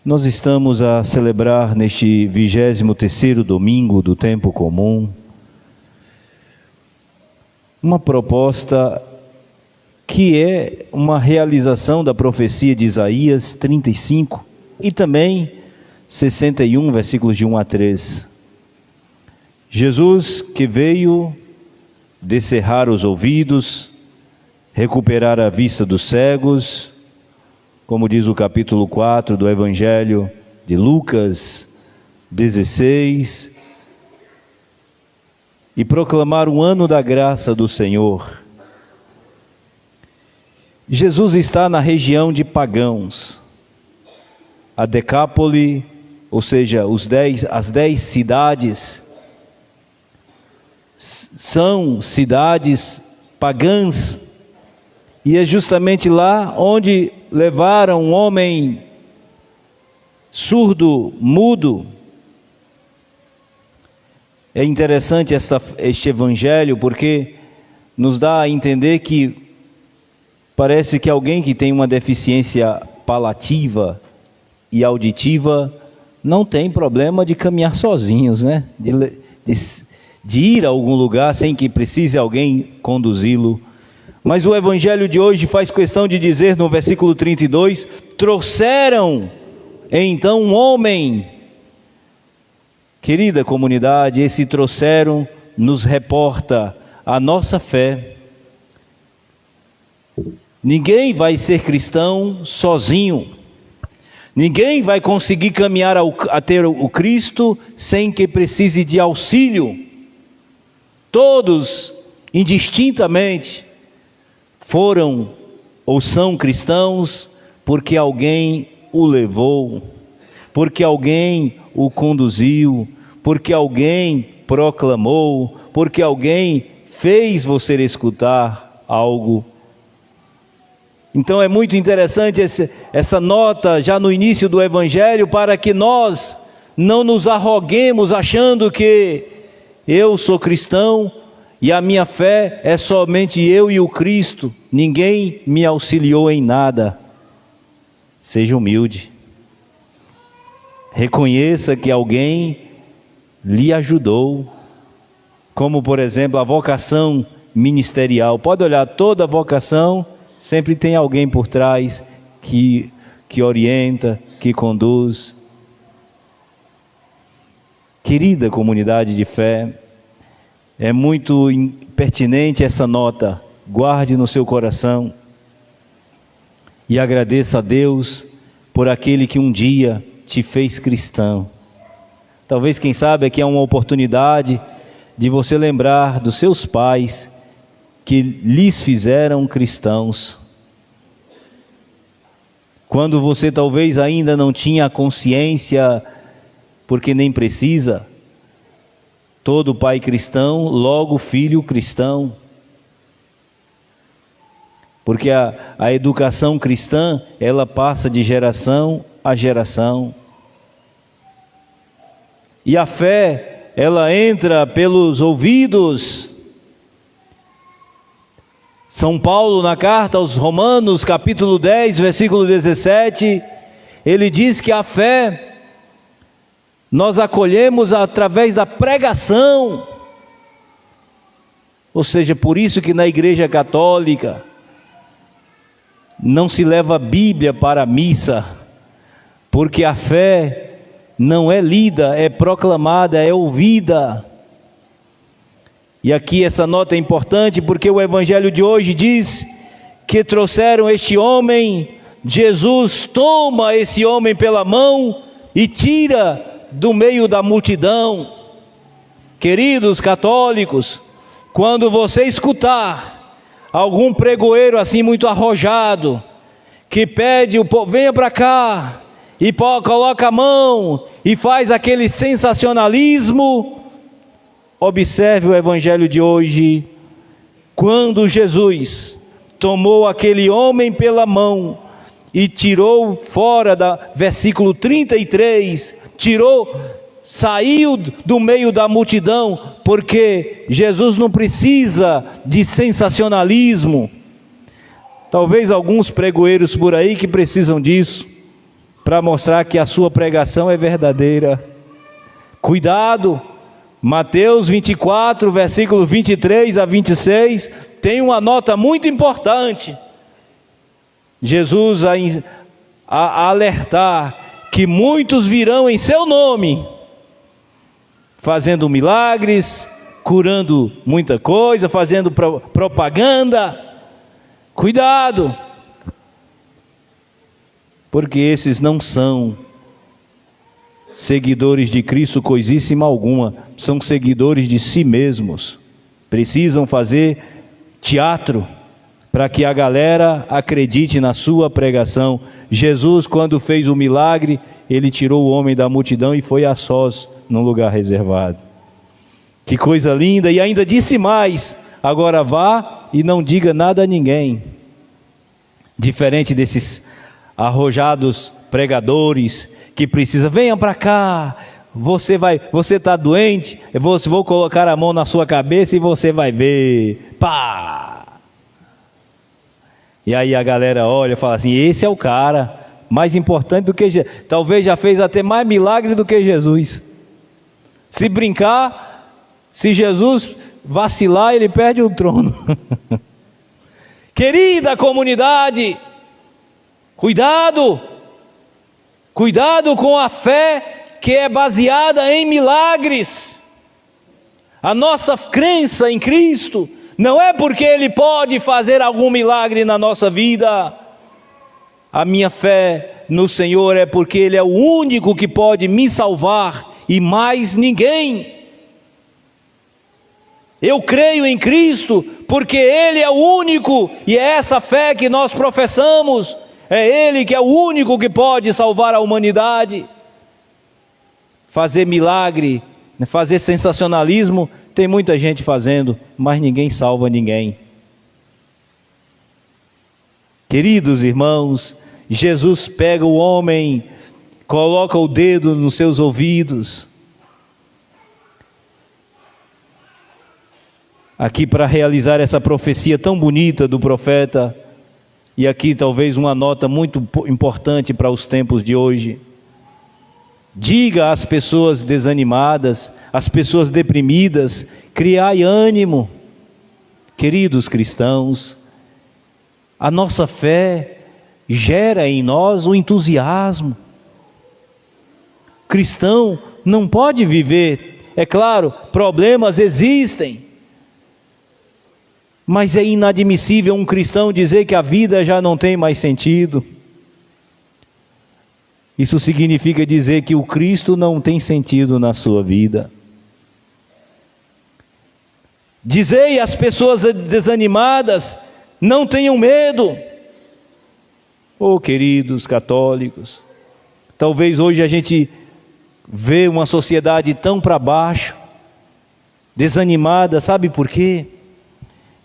Nós estamos a celebrar neste 23º domingo do tempo comum uma proposta que é uma realização da profecia de Isaías 35 e também 61, versículos de 1 a 3. Jesus que veio descerrar os ouvidos, recuperar a vista dos cegos, como diz o capítulo 4 do Evangelho de Lucas 16, e proclamar o ano da graça do Senhor. Jesus está na região de pagãos. A Decápole, ou seja, as 10 cidades, são cidades pagãs, e é justamente lá onde levaram um homem surdo, mudo. É interessante este evangelho porque nos dá a entender que parece que alguém que tem uma deficiência palativa e auditiva não tem problema de caminhar sozinhos, né? De ir a algum lugar sem que precise alguém conduzi-lo. Mas o evangelho de hoje faz questão de dizer no versículo 32, trouxeram então um homem. Querida comunidade, esse trouxeram nos reporta a nossa fé. Ninguém vai ser cristão sozinho. Ninguém vai conseguir caminhar a ter o Cristo sem que precise de auxílio. Todos, indistintamente, foram ou são cristãos porque alguém o levou, porque alguém o conduziu, porque alguém proclamou, porque alguém fez você escutar algo. Então é muito interessante essa nota já no início do Evangelho, para que nós não nos arroguemos achando que eu sou cristão e a minha fé é somente eu e o Cristo, ninguém me auxiliou em nada. Seja humilde. Reconheça que alguém lhe ajudou, como por exemplo a vocação ministerial. Pode olhar, toda vocação sempre tem alguém por trás que orienta, que conduz. Querida comunidade de fé, é muito pertinente essa nota. Guarde no seu coração e agradeça a Deus por aquele que um dia te fez cristão. Talvez, quem sabe, aqui é uma oportunidade de você lembrar dos seus pais que lhes fizeram cristãos. Quando você talvez ainda não tinha consciência, porque nem precisa, todo pai cristão, logo filho cristão. Porque a educação cristã, ela passa de geração a geração. E a fé, ela entra pelos ouvidos. São Paulo, na carta aos Romanos, capítulo 10, versículo 17, ele diz que a fé nós acolhemos através da pregação. Ou seja, por isso que na Igreja Católica não se leva a Bíblia para a missa, porque a fé não é lida, é proclamada, é ouvida. E aqui essa nota é importante porque o Evangelho de hoje diz que trouxeram este homem. Jesus toma esse homem pela mão e tira do meio da multidão. Queridos católicos, quando você escutar algum pregoeiro assim muito arrojado, que pede o povo, venha para cá, e coloca a mão, e faz aquele sensacionalismo, observe o Evangelho de hoje. Quando Jesus tomou aquele homem pela mão e tirou fora versículo 33, saiu do meio da multidão, porque Jesus não precisa de sensacionalismo. Talvez alguns pregoeiros por aí que precisam disso, para mostrar que a sua pregação é verdadeira. Cuidado! Mateus 24, versículo 23 a 26, tem uma nota muito importante. Jesus a alertar que muitos virão em seu nome, fazendo milagres, curando muita coisa, fazendo propaganda. Cuidado! Porque esses não são seguidores de Cristo coisíssima alguma, são seguidores de si mesmos. Precisam fazer teatro para que a galera acredite na sua pregação. Jesus, quando fez o milagre, ele tirou o homem da multidão e foi a sós num lugar reservado. Que coisa linda! E ainda disse mais: agora vá e não diga nada a ninguém. Diferente desses arrojados pregadores que precisa, venha para cá, você está doente, vou colocar a mão na sua cabeça e você vai ver, pá! E aí a galera olha e fala assim, esse é o cara, mais importante do que Jesus, talvez já fez até mais milagre do que Jesus. Se brincar, se Jesus vacilar, ele perde o trono. Querida comunidade, cuidado com a fé que é baseada em milagres. A nossa crença em Cristo não é porque Ele pode fazer algum milagre na nossa vida. A minha fé no Senhor é porque Ele é o único que pode me salvar e mais ninguém. Eu creio em Cristo porque Ele é o único, e é essa fé que nós professamos. É Ele que é o único que pode salvar a humanidade. Fazer milagre, fazer sensacionalismo, tem muita gente fazendo, mas ninguém salva ninguém. Queridos irmãos, Jesus pega o homem, coloca o dedo nos seus ouvidos, aqui para realizar essa profecia tão bonita do profeta. E aqui talvez uma nota muito importante para os tempos de hoje. Diga às pessoas desanimadas, às pessoas deprimidas, criai ânimo. Queridos cristãos, a nossa fé gera em nós o entusiasmo. O cristão não pode viver, é claro, problemas existem, mas é inadmissível um cristão dizer que a vida já não tem mais sentido. Isso significa dizer que o Cristo não tem sentido na sua vida. Dizei às pessoas desanimadas, não tenham medo. Oh, queridos católicos, talvez hoje a gente vê uma sociedade tão para baixo, desanimada, sabe por quê?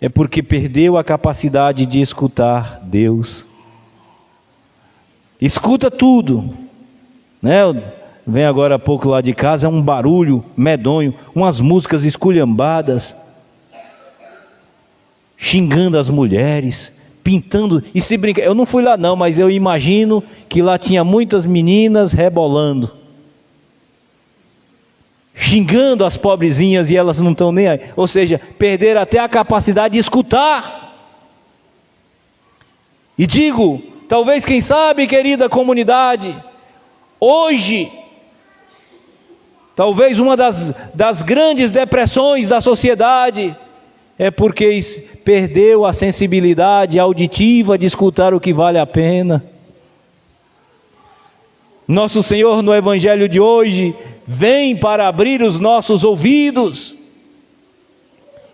É porque perdeu a capacidade de escutar Deus. Escuta tudo, né? Vem agora há pouco lá de casa, é um barulho medonho, umas músicas esculhambadas, xingando as mulheres, pintando, e se brinca, eu não fui lá não, mas eu imagino que lá tinha muitas meninas rebolando, xingando as pobrezinhas e elas não estão nem aí, ou seja, perderam até a capacidade de escutar. E digo, talvez, quem sabe, querida comunidade, hoje, talvez uma das grandes depressões da sociedade é porque perdeu a sensibilidade auditiva de escutar o que vale a pena. Nosso Senhor, no Evangelho de hoje, vem para abrir os nossos ouvidos,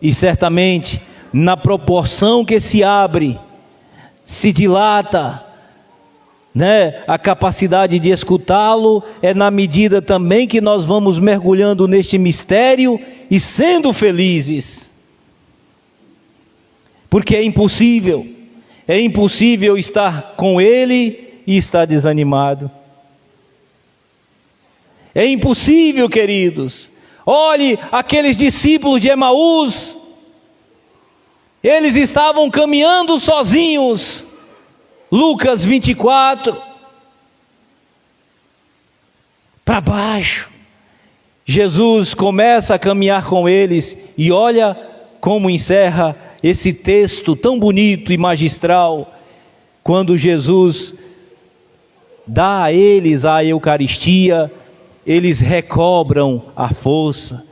e certamente, na proporção que se abre, se dilata, né? A capacidade de escutá-lo é na medida também que nós vamos mergulhando neste mistério e sendo felizes. Porque é impossível estar com Ele e estar desanimado. É impossível, queridos. Olhe aqueles discípulos de Emaús, eles estavam caminhando sozinhos. Lucas 24, para baixo. Jesus começa a caminhar com eles e olha como encerra esse texto tão bonito e magistral, quando Jesus dá a eles a Eucaristia, eles recobram a força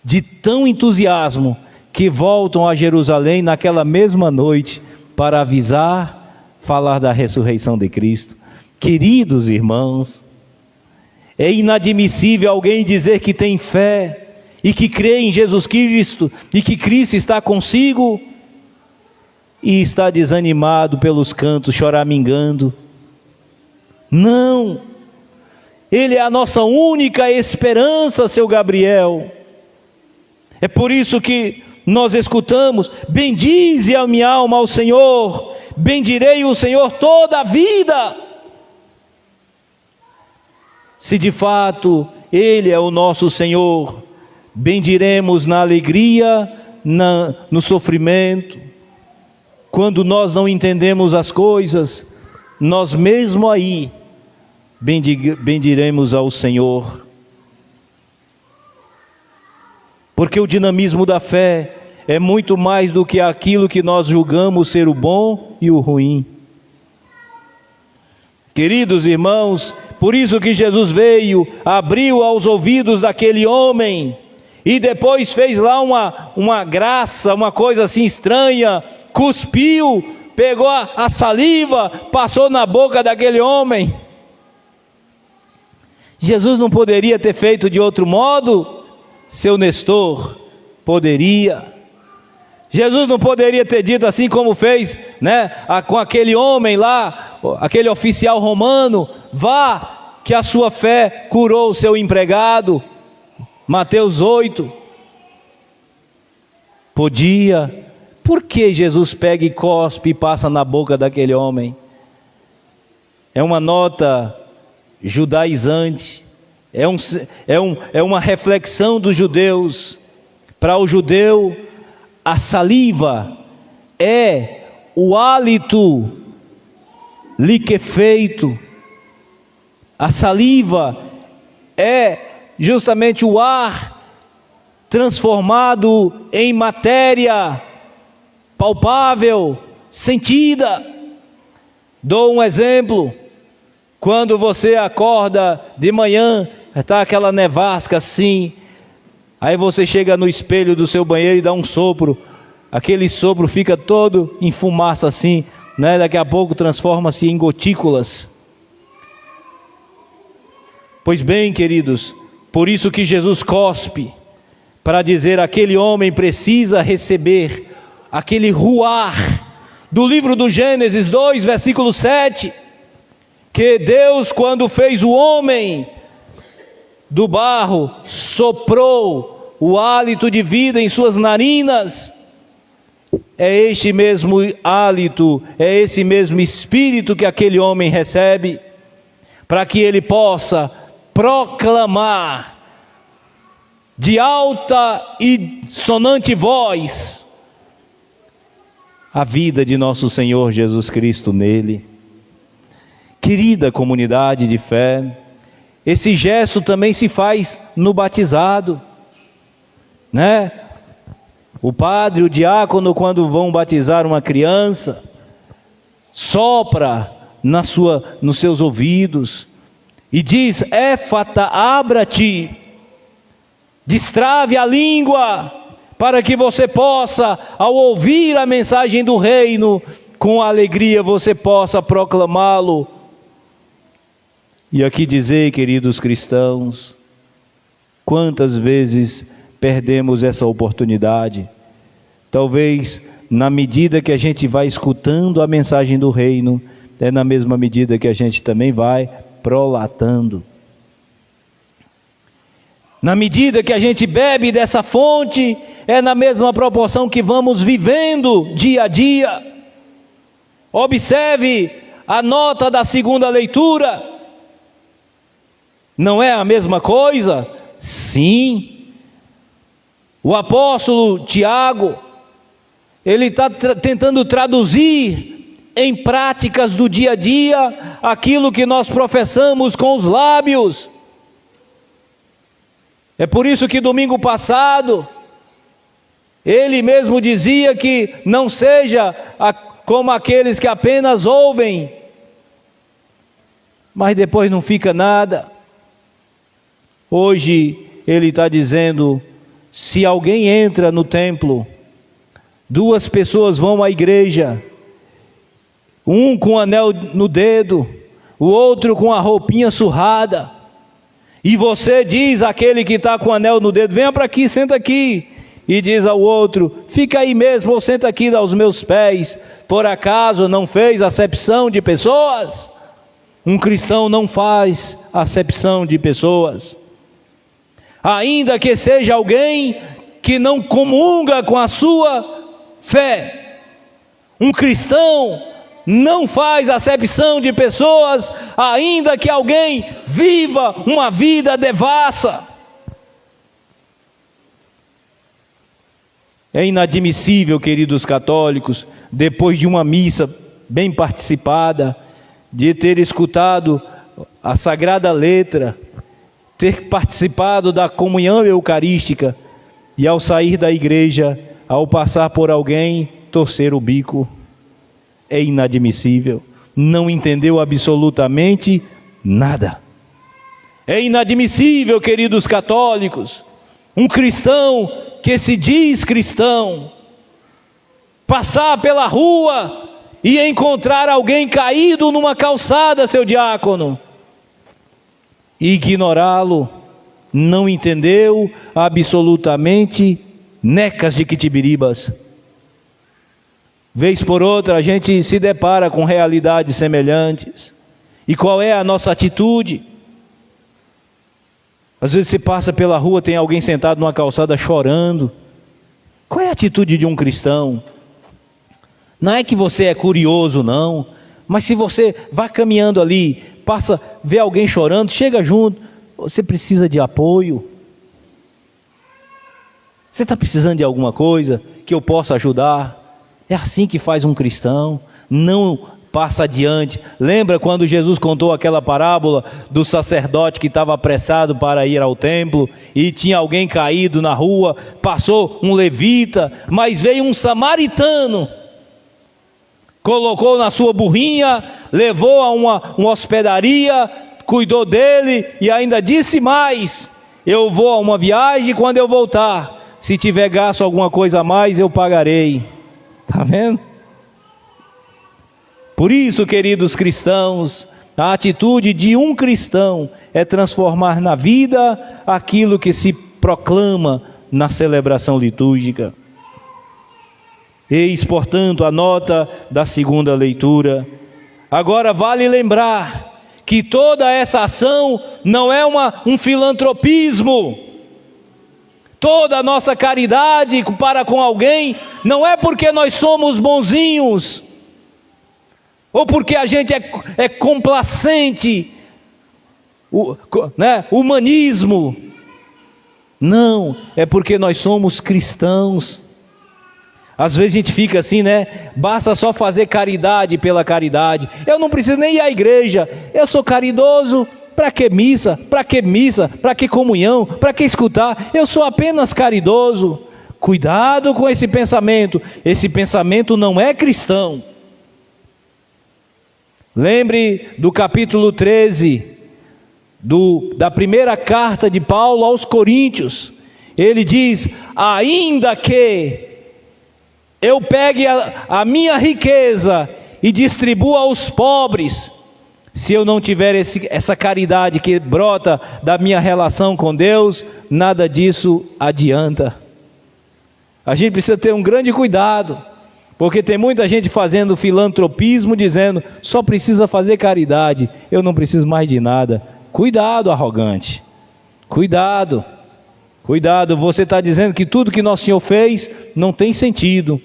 de tão entusiasmo que voltam a Jerusalém naquela mesma noite para avisar, falar da ressurreição de Cristo. Queridos irmãos, é inadmissível alguém dizer que tem fé e que crê em Jesus Cristo e que Cristo está consigo e está desanimado pelos cantos, choramingando. Não, Ele é a nossa única esperança, seu Gabriel. É por isso que nós escutamos: bendize a minha alma ao Senhor, bendirei o Senhor toda a vida. Se de fato Ele é o nosso Senhor, bendiremos na alegria, no sofrimento. Quando nós não entendemos as coisas, nós mesmo aí bendiremos ao Senhor. Porque o dinamismo da fé é muito mais do que aquilo que nós julgamos ser o bom e o ruim. Queridos irmãos, por isso que Jesus veio, abriu aos ouvidos daquele homem, e depois fez lá uma graça, uma coisa assim estranha, cuspiu, pegou a saliva, passou na boca daquele homem. Jesus não poderia ter feito de outro modo? Seu Nestor? Poderia. Jesus não poderia ter dito assim como fez, com aquele homem lá, aquele oficial romano: vá, que a sua fé curou o seu empregado. Mateus 8. Podia. Por que Jesus pega e cospe e passa na boca daquele homem? É uma nota judaizante, é uma reflexão dos judeus. Para o judeu, a saliva é o hálito liquefeito. A saliva é justamente o ar transformado em matéria palpável, sentida. Dou um exemplo: quando você acorda de manhã, está aquela nevasca assim, aí você chega no espelho do seu banheiro e dá um sopro, aquele sopro fica todo em fumaça assim, daqui a pouco transforma-se em gotículas. Pois bem, queridos, por isso que Jesus cospe, para dizer: aquele homem precisa receber aquele ruar do livro do Gênesis 2, versículo 7, que Deus, quando fez o homem do barro, soprou o hálito de vida em suas narinas. É este mesmo hálito, é esse mesmo espírito que aquele homem recebe, para que ele possa proclamar de alta e sonante voz a vida de nosso Senhor Jesus Cristo nele. Querida comunidade de fé, esse gesto também se faz no batizado, O padre, o diácono, quando vão batizar uma criança, sopra nos seus ouvidos e diz: Éfata, abra-te, destrave a língua, para que você possa, ao ouvir a mensagem do reino, com alegria você possa proclamá-lo. E aqui dizer, queridos cristãos, quantas vezes perdemos essa oportunidade? Talvez na medida que a gente vai escutando a mensagem do reino, é na mesma medida que a gente também vai prolatando. Na medida que a gente bebe dessa fonte, é na mesma proporção que vamos vivendo dia a dia. Observe a nota da segunda leitura. Não é a mesma coisa? Sim. O apóstolo Tiago, ele está tentando traduzir em práticas do dia a dia aquilo que nós professamos com os lábios. É por isso que domingo passado, ele mesmo dizia que não seja como aqueles que apenas ouvem, mas depois não fica nada. Hoje ele está dizendo, se alguém entra no templo, 2 pessoas vão à igreja, um com anel no dedo, o outro com a roupinha surrada, e você diz àquele que está com o anel no dedo, venha para aqui, senta aqui, e diz ao outro, fica aí mesmo, ou senta aqui aos meus pés, por acaso não fez acepção de pessoas? Um cristão não faz acepção de pessoas, ainda que seja alguém que não comunga com a sua fé. Um cristão não faz acepção de pessoas, ainda que alguém viva uma vida devassa. É inadmissível, queridos católicos, depois de uma missa bem participada, de ter escutado a Sagrada Letra, ter participado da comunhão eucarística, e ao sair da igreja, ao passar por alguém, torcer o bico. É inadmissível, não entendeu absolutamente nada. É inadmissível, queridos católicos, um cristão que se diz cristão, passar pela rua e encontrar alguém caído numa calçada, seu diácono, e ignorá-lo, não entendeu absolutamente necas de quitibiribas. Vez por outra a gente se depara com realidades semelhantes. E qual é a nossa atitude? Às vezes você passa pela rua, tem alguém sentado numa calçada chorando. Qual é a atitude de um cristão? Não é que você é curioso, não. Mas se você vai caminhando ali, passa, vê alguém chorando, chega junto. Você precisa de apoio. Você está precisando de alguma coisa que eu possa ajudar? É assim que faz um cristão, não passa adiante. Lembra quando Jesus contou aquela parábola do sacerdote que estava apressado para ir ao templo e tinha alguém caído na rua, passou um levita, mas veio um samaritano, colocou na sua burrinha, levou a uma hospedaria, cuidou dele e ainda disse mais, eu vou a uma viagem, quando eu voltar, se tiver gasto alguma coisa a mais, eu pagarei. Está vendo? Por isso, queridos cristãos, a atitude de um cristão é transformar na vida aquilo que se proclama na celebração litúrgica. Eis, portanto, a nota da segunda leitura. Agora vale lembrar que toda essa ação não é um filantropismo. Toda a nossa caridade para com alguém não é porque nós somos bonzinhos, ou porque a gente é complacente, humanismo. Não, é porque nós somos cristãos. Às vezes a gente fica assim, basta só fazer caridade pela caridade. Eu não preciso nem ir à igreja, eu sou caridoso. Para que missa? Para que missa? Para que comunhão? Para que escutar? Eu sou apenas caridoso. Cuidado com esse pensamento. Esse pensamento não é cristão. Lembre do capítulo 13, da primeira carta de Paulo aos Coríntios. Ele diz, ainda que eu pegue a minha riqueza e distribua aos pobres, se eu não tiver essa caridade que brota da minha relação com Deus, nada disso adianta. A gente precisa ter um grande cuidado, porque tem muita gente fazendo filantropismo, dizendo, só precisa fazer caridade, eu não preciso mais de nada. Cuidado, arrogante. Cuidado. Cuidado, você está dizendo que tudo que Nosso Senhor fez não tem sentido.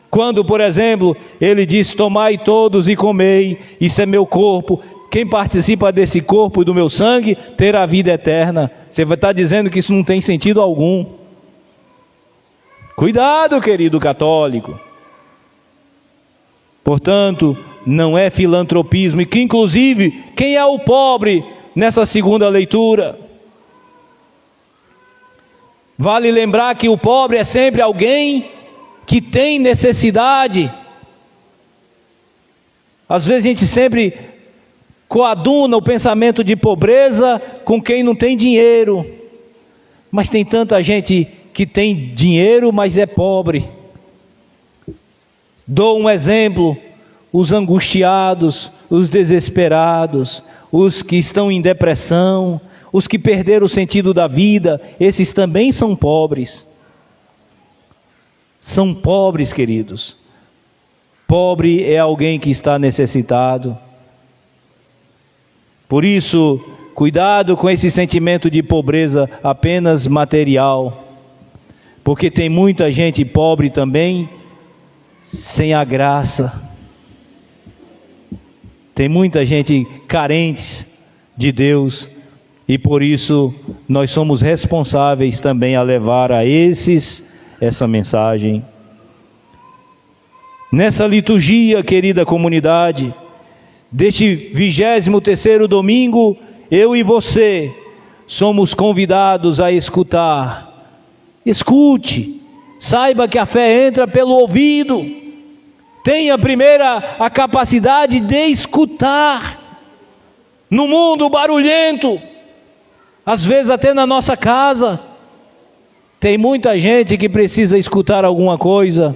Quando, por exemplo, Ele diz, tomai todos e comei, isso é meu corpo. Quem participa desse corpo e do meu sangue terá a vida eterna. Você vai estar dizendo que isso não tem sentido algum. Cuidado, querido católico. Portanto, não é filantropismo. E que inclusive, quem é o pobre nessa segunda leitura? Vale lembrar que o pobre é sempre alguém que tem necessidade. Às vezes a gente sempre coaduna o pensamento de pobreza com quem não tem dinheiro. Mas tem tanta gente que tem dinheiro, mas é pobre. Dou um exemplo: os angustiados, os desesperados, os que estão em depressão, os que perderam o sentido da vida, esses também são pobres. São pobres, queridos. Pobre é alguém que está necessitado. Por isso, cuidado com esse sentimento de pobreza apenas material, porque tem muita gente pobre também, sem a graça. Tem muita gente carente de Deus, e por isso nós somos responsáveis também a levar a esses essa mensagem. Nessa liturgia, querida comunidade, deste 23º domingo, eu e você somos convidados a escutar. Escute, saiba que a fé entra pelo ouvido. Tenha primeiro a capacidade de escutar. No mundo barulhento, às vezes até na nossa casa, tem muita gente que precisa escutar alguma coisa.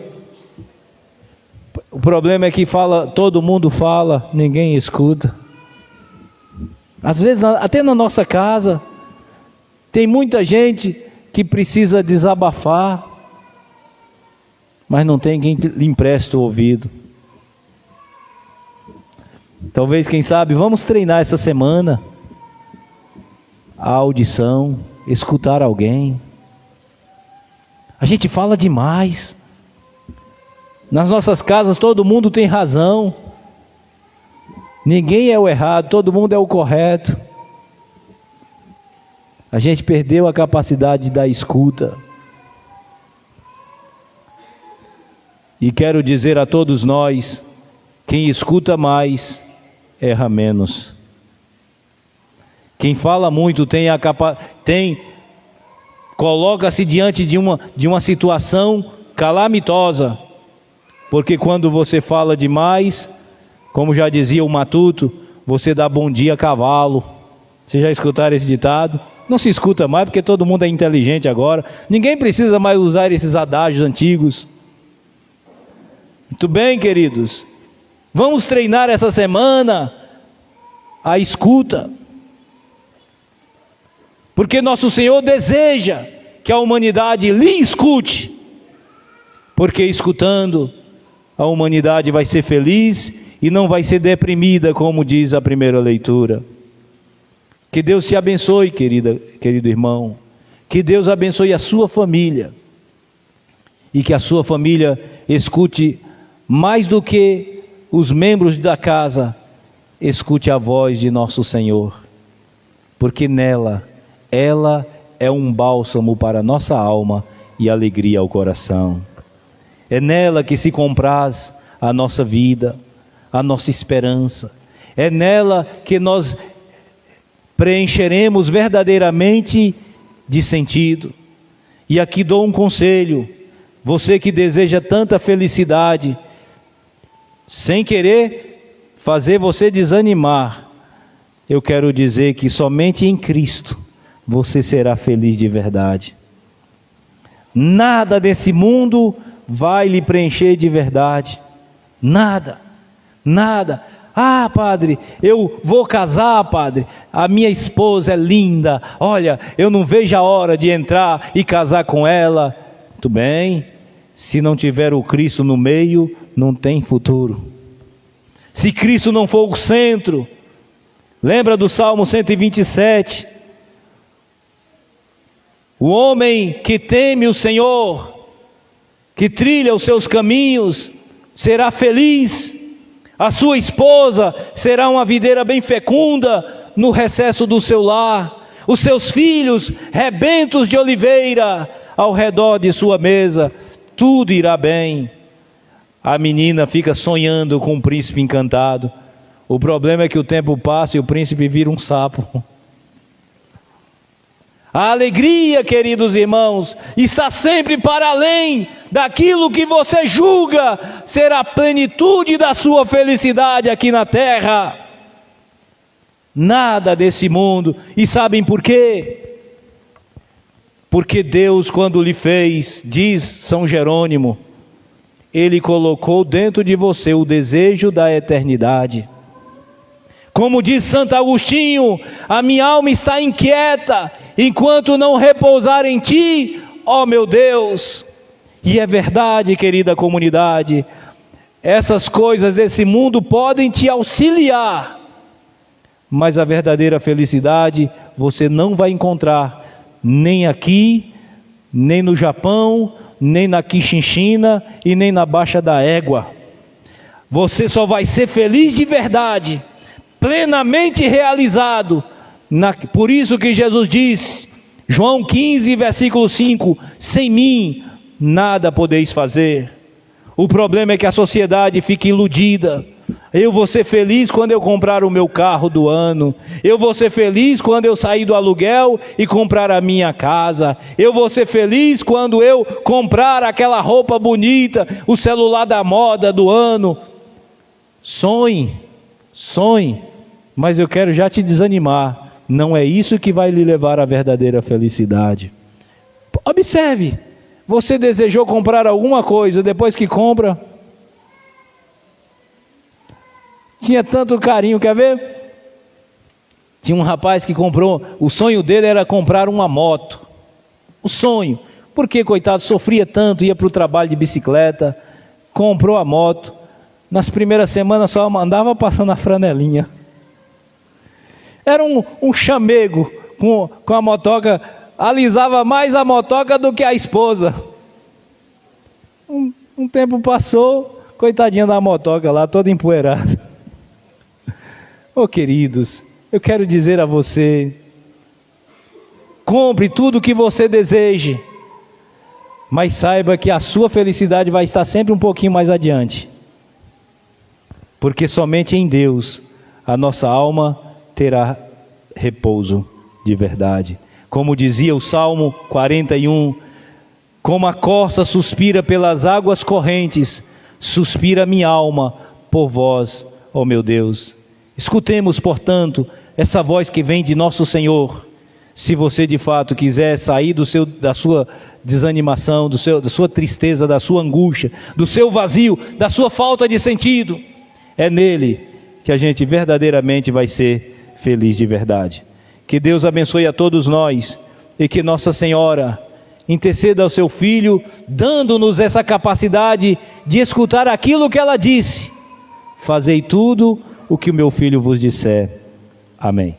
O problema é que todo mundo fala, ninguém escuta. Às vezes até na nossa casa, tem muita gente que precisa desabafar, mas não tem quem lhe empreste o ouvido. Talvez, quem sabe, vamos treinar essa semana a audição, escutar alguém. A gente fala demais. Nas nossas casas todo mundo tem razão. Ninguém é o errado, todo mundo é o correto. A gente perdeu a capacidade da escuta. E quero dizer a todos nós, quem escuta mais, erra menos. Quem fala muito coloca-se diante de uma situação calamitosa. Porque quando você fala demais, como já dizia o Matuto, você dá bom dia a cavalo. Vocês já escutaram esse ditado? Não se escuta mais porque todo mundo é inteligente agora. Ninguém precisa mais usar esses adágios antigos. Muito bem, queridos. Vamos treinar essa semana a escuta. Porque nosso Senhor deseja que a humanidade lhe escute. Porque escutando, a humanidade vai ser feliz e não vai ser deprimida, como diz a primeira leitura. Que Deus te abençoe, querido irmão. Que Deus abençoe a sua família. E que a sua família escute mais do que os membros da casa, escute a voz de nosso Senhor. Porque ela é um bálsamo para a nossa alma e alegria ao coração. É nela que se compraz a nossa vida, a nossa esperança. É nela que nós preencheremos verdadeiramente de sentido. E aqui dou um conselho: você que deseja tanta felicidade, sem querer fazer você desanimar, eu quero dizer que somente em Cristo você será feliz de verdade. Nada desse mundo vai lhe preencher de verdade. Nada. Ah, padre, eu vou casar, padre. A minha esposa é linda. Olha, eu não vejo a hora de entrar e casar com ela. Muito bem. Se não tiver o Cristo no meio, não tem futuro. Se Cristo não for o centro, lembra do Salmo 127? O homem que teme o Senhor, que trilha os seus caminhos, será feliz. A sua esposa será uma videira bem fecunda no recesso do seu lar. Os seus filhos, rebentos de oliveira, ao redor de sua mesa. Tudo irá bem. A menina fica sonhando com um príncipe encantado. O problema é que o tempo passa e o príncipe vira um sapo. A alegria, queridos irmãos, está sempre para além daquilo que você julga ser a plenitude da sua felicidade aqui na terra. Nada desse mundo. E sabem por quê? Porque Deus, quando lhe fez, diz São Jerônimo, Ele colocou dentro de você o desejo da eternidade. Como diz Santo Agostinho, a minha alma está inquieta, enquanto não repousar em Ti, ó meu Deus. E é verdade, querida comunidade, essas coisas desse mundo podem te auxiliar, mas a verdadeira felicidade você não vai encontrar, nem aqui, nem no Japão, nem na Quixinchina e nem na Baixa da Égua. Você só vai ser feliz de verdade, plenamente realizado. Por isso que Jesus diz, João 15, versículo 5, sem mim nada podeis fazer. O problema é que a sociedade fica iludida. Eu vou ser feliz quando eu comprar o meu carro do ano. Eu vou ser feliz quando eu sair do aluguel e comprar a minha casa. Eu vou ser feliz quando eu comprar aquela roupa bonita, o celular da moda do ano. Sonhe, mas eu quero já te desanimar. Não é isso que vai lhe levar à verdadeira felicidade. Observe, você desejou comprar alguma coisa, depois que compra, tinha tanto carinho, quer ver? Tinha um rapaz que comprou, o sonho dele era comprar uma moto. O sonho, porque coitado, sofria tanto, ia para o trabalho de bicicleta, comprou a moto. Nas primeiras semanas só andava passando a franelinha. Era um chamego com a motoca, alisava mais a motoca do que a esposa. Um tempo passou, coitadinha da motoca lá, toda empoeirada. Oh, queridos, eu quero dizer a você, compre tudo o que você deseje, mas saiba que a sua felicidade vai estar sempre um pouquinho mais adiante. Porque somente em Deus a nossa alma terá repouso de verdade. Como dizia o Salmo 41, como a corça suspira pelas águas correntes, suspira minha alma por vós, ó meu Deus. Escutemos, portanto, essa voz que vem de nosso Senhor. Se você de fato quiser sair da sua desanimação, da sua tristeza, da sua angústia, do seu vazio, da sua falta de sentido, é nele que a gente verdadeiramente vai ser feliz de verdade. Que Deus abençoe a todos nós e que Nossa Senhora interceda ao seu Filho, dando-nos essa capacidade de escutar aquilo que ela disse. Fazei tudo o que o meu Filho vos disser. Amém.